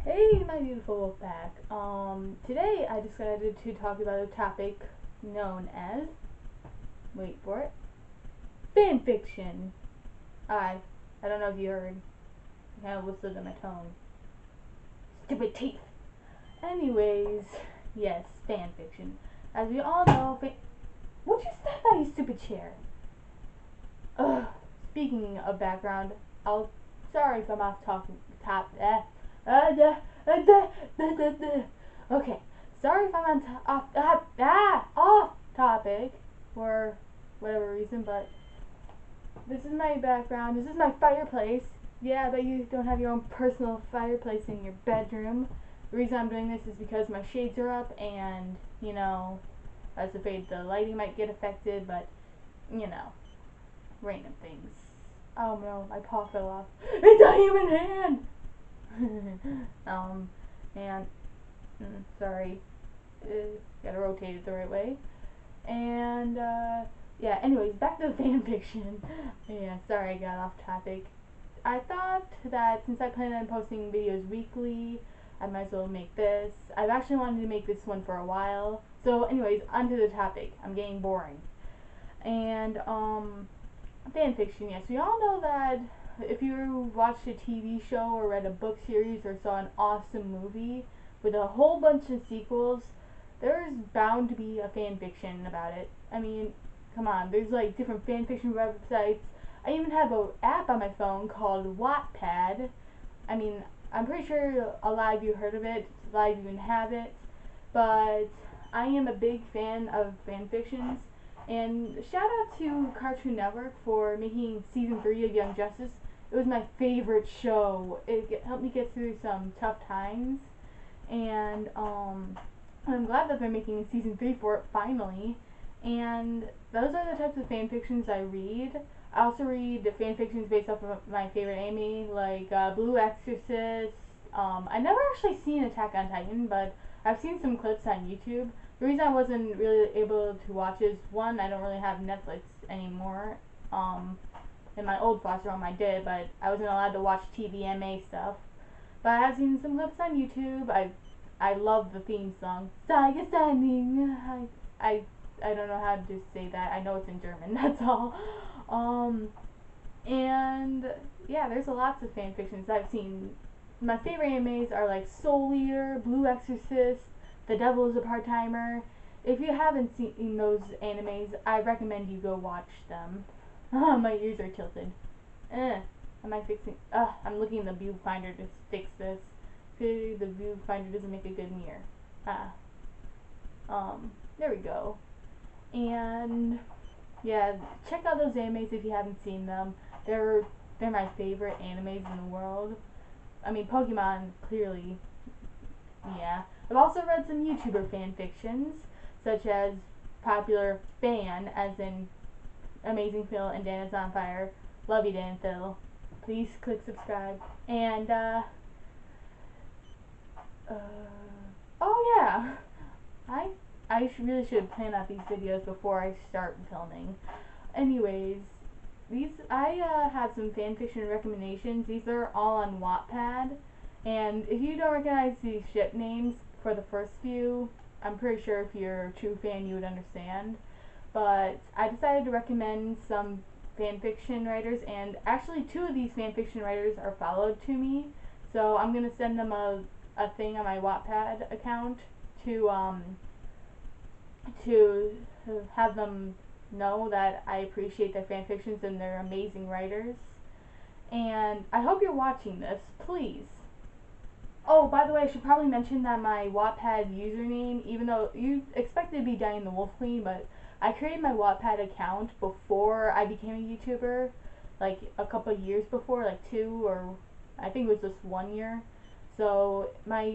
Hey, my beautiful wolf pack. Today I decided to talk about a topic known as, wait for it, fanfiction. I don't know if you heard. You kind of listened to my tone. Stupid teeth. Anyways, yes, fanfiction. As we all know, would you step out, you stupid chair? Ugh. Speaking of background, sorry if I'm off talking. Okay, sorry if I'm off topic for whatever reason, but this is my background. This is my fireplace. Yeah, but you don't have your own personal fireplace in your bedroom. The reason I'm doing this is because my shades are up, and I was afraid the lighting might get affected, but you know, random things. Oh no, my paw fell off. It's a human hand. And sorry, gotta rotate it the right way. And yeah. Anyways, back to the fan fiction. Yeah, sorry I got off topic. I thought that since I plan on posting videos weekly, I might as well make this. I've actually wanted to make this one for a while. So, anyways, onto the topic. I'm getting boring. And fan fiction. Yes, we all know that if you watched a TV show or read a book series or saw an awesome movie with a whole bunch of sequels, there's bound to be a fan fiction about it. I mean, come on, there's like different fan fiction websites. I even have an app on my phone called Wattpad. I mean, I'm pretty sure a lot of you heard of it, a lot of you even have it, but I am a big fan of fan fictions. And shout out to Cartoon Network for making season 3 of Young Justice. It was my favorite show. It helped me get through some tough times, and I'm glad that they're making season 3 for it finally. And those are the types of fan fictions I read. I also read the fan fictions based off of my favorite anime, like Blue Exorcist. I never actually seen Attack on Titan, but I've seen some clips on YouTube. The reason I wasn't really able to watch is, one, I don't really have Netflix anymore. In my old foster home I did, but I wasn't allowed to watch TVMA stuff. But I have seen some clips on YouTube. I love the theme song. Saiga Standing. I don't know how to say that. I know it's in German. That's all. And yeah, there's lots of fan fictions I've seen. My favorite animes are like Soul Eater, Blue Exorcist, The Devil is a Part-Timer. If you haven't seen those animes, I recommend you go watch them. My ears are tilted. Am I fixing? I'm looking in the viewfinder to fix this. Clearly the viewfinder doesn't make a good mirror. There we go. And yeah, check out those animes if you haven't seen them. They're my favorite animes in the world. I mean, Pokemon, clearly, yeah. I've also read some YouTuber fan fictions, such as Popular Fan, as in Amazing Phil and Dan is on Fire. Love you, Dan and Phil. Please click subscribe. And, oh yeah, really should plan out these videos before I start filming. Anyways, I have some fanfiction recommendations. These are all on Wattpad, and if you don't recognize these ship names for the first few, I'm pretty sure if you're a true fan you would understand. But I decided to recommend some fanfiction writers, and actually two of these fanfiction writers are followed to me, so I'm gonna send them a thing on my Wattpad account to have them know that I appreciate their fan fictions and they're amazing writers. And I hope you're watching this, please. Oh, by the way, I should probably mention that my Wattpad username, even though you expected to be Diane the Wolf Queen, but I created my Wattpad account before I became a YouTuber, like a couple of years before, like 2 or I think it was just 1 year. So my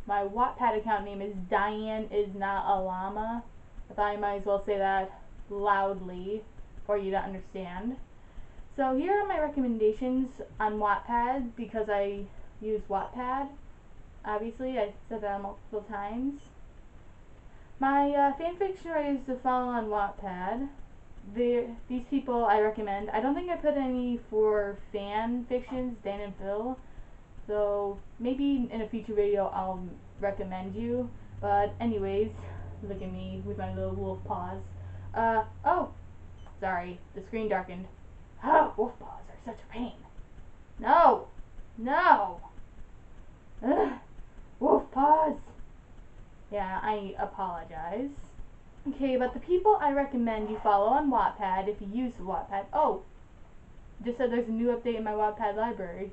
Wattpad account name is Diane is not a llama. I thought I might as well say that loudly for you to understand. So here are my recommendations on Wattpad because I use Wattpad. Obviously, I said that multiple times. My fanfiction writers to follow on Wattpad. These people I recommend. I don't think I put any for fan fictions, Dan and Phil. So maybe in a future video I'll recommend you. But anyways, look at me with my little wolf paws. Oh, sorry, the screen darkened. Oh, wolf paws are such a pain. No, no. Ugh, wolf paws. Yeah, I apologize. Okay, but the people I recommend you follow on Wattpad if you use Wattpad. Oh, just said there's a new update in my Wattpad library.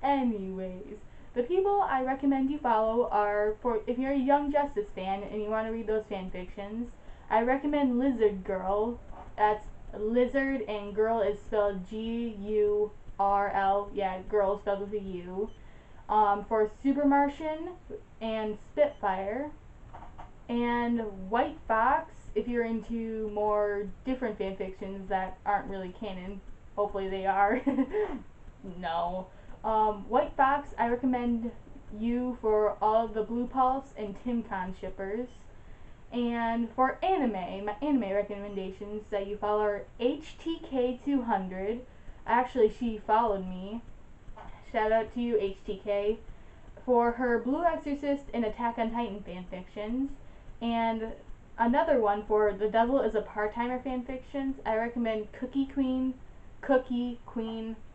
Anyways, the people I recommend you follow are, for if you're a Young Justice fan and you want to read those fan fictions, I recommend Lizard Girl. That's Lizard and Girl is spelled G-U-R-L. Yeah, Girl is spelled with a U. For Super Martian and Spitfire. And White Fox, if you're into more different fanfictions that aren't really canon. Hopefully they are. No. White Fox, I recommend you for all the Blue Pulse and TimCon shippers. And for anime, my anime recommendations that you follow are HTK200. Actually, she followed me. Shout out to you, HTK. For her Blue Exorcist and Attack on Titan fanfictions. And another one for The Devil is a Part-Timer fanfictions, I recommend Cookie Queen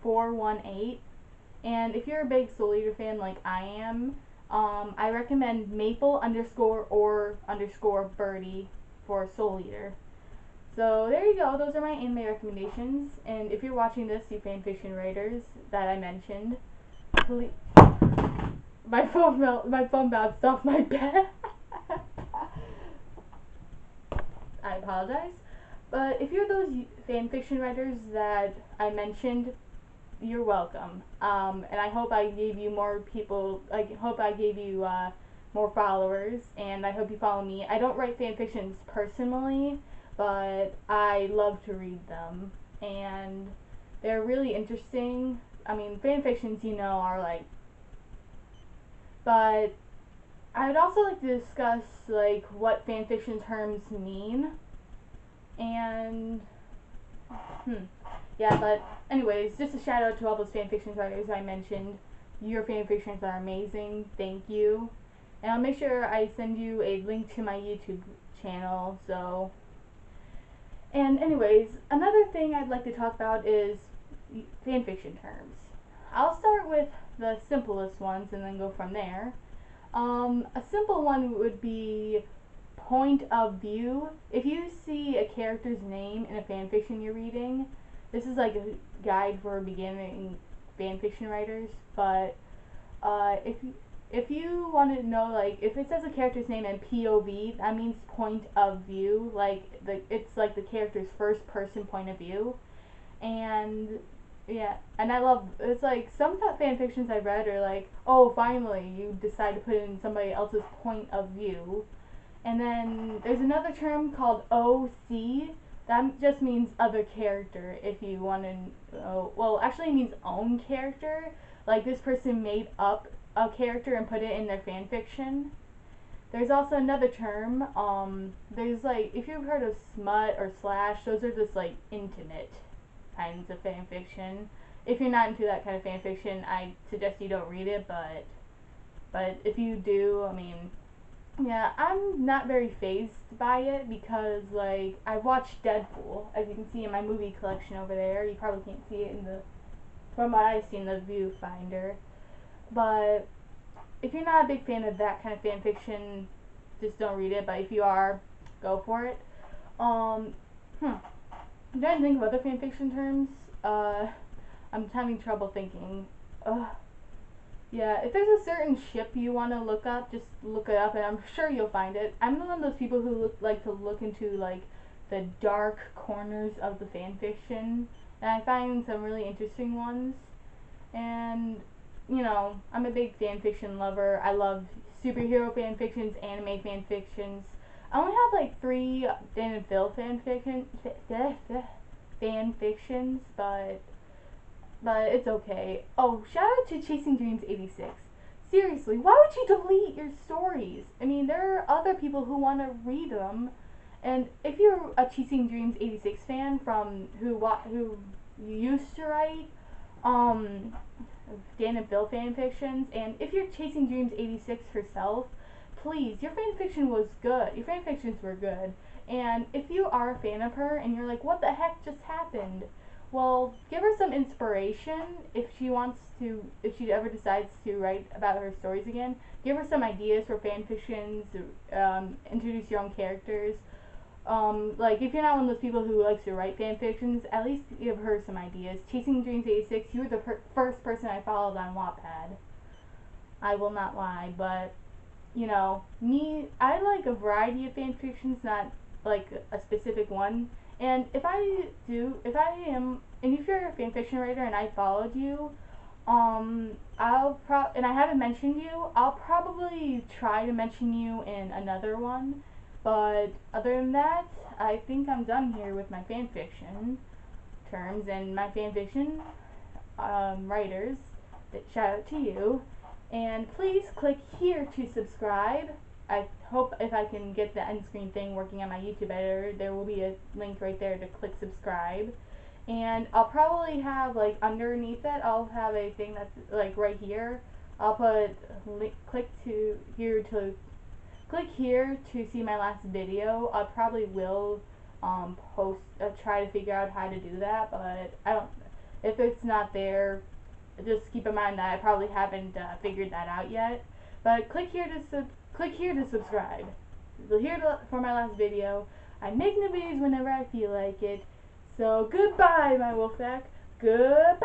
418. And if you're a big Soul Eater fan like I am, I recommend Maple _or_ Birdie for Soul Eater. So there you go, those are my anime recommendations. And if you're watching this, you fanfiction writers that I mentioned, please. My phone bounced off my bed. I apologize. But if you're those fanfiction writers that I mentioned, you're welcome. And I hope I gave you more people, more followers, and I hope you follow me. I don't write fanfictions personally, but I love to read them. And they're really interesting. I mean, fanfictions, you know, are like, but I would also like to discuss like what fanfiction terms mean, and yeah, but anyways, just a shout out to all those fanfiction writers I mentioned. Your fanfictions are amazing, thank you. And I'll make sure I send you a link to my YouTube channel, so. And anyways, another thing I'd like to talk about is fanfiction terms. I'll start with the simplest ones and then go from there. A simple one would be point of view. If you see a character's name in a fanfiction you're reading, this is like a guide for beginning fanfiction writers, but if you want to know, like, if it says a character's name in POV, that means point of view, like, it's like the character's first person point of view. And yeah, and I love, it's like, some fanfictions I've read are like, oh, finally, you decide to put in somebody else's point of view. And then there's another term called OC, that just means other character, if you want to well, actually it means own character, like this person made up a character and put it in their fanfiction. There's also another term, there's like, if you've heard of smut or slash, those are just like intimate kinds of fanfiction. If you're not into that kind of fanfiction, I suggest you don't read it, but if you do, I mean, yeah, I'm not very fazed by it because, like, I watched Deadpool, as you can see in my movie collection over there. You probably can't see it from what I see in the viewfinder. But if you're not a big fan of that kind of fanfiction, just don't read it. But if you are, go for it. I'm trying to think of other fanfiction terms. I'm having trouble thinking. Yeah, if there's a certain ship you want to look up, just look it up, and I'm sure you'll find it. I'm one of those people who like to look into, like, the dark corners of the fanfiction, and I find some really interesting ones. And, you know, I'm a big fanfiction lover. I love superhero fanfictions, anime fanfictions. I only have, like, 3 Dan and Phil fanfictions, but it's okay. Oh, shout out to Chasing Dreams 86. Seriously, why would you delete your stories? I mean, there are other people who want to read them. And if you're a Chasing Dreams 86 fan from who you used to write, Dan and Phil fanfictions, and if you're chasing dreams 86 herself, please, your fanfiction was good. Your fanfictions were good. And if you are a fan of her and you're like, what the heck just happened? Well, give her some inspiration if she wants to, if she ever decides to write about her stories again. Give her some ideas for fanfictions, introduce your own characters. Like, if you're not one of those people who likes to write fanfictions, at least give her some ideas. Chasing Dreams 86, you were the first person I followed on Wattpad. I will not lie, but, you know, I like a variety of fanfictions, not, like, a specific one. And if you're a fanfiction writer and I followed you, and I haven't mentioned you, I'll probably try to mention you in another one. But other than that, I think I'm done here with my fanfiction terms and my fanfiction writers. Shout out to you. And please click here to subscribe. I hope if I can get the end screen thing working on my YouTube editor, there will be a link right there to click subscribe. And I'll probably have, like, underneath it, I'll have a thing that's, like, right here. I'll put click here to see my last video. I probably will try to figure out how to do that, but if it's not there, just keep in mind that I probably haven't figured that out yet. But click here to subscribe. For my last video. I make new videos whenever I feel like it. So goodbye, my wolf pack. Goodbye.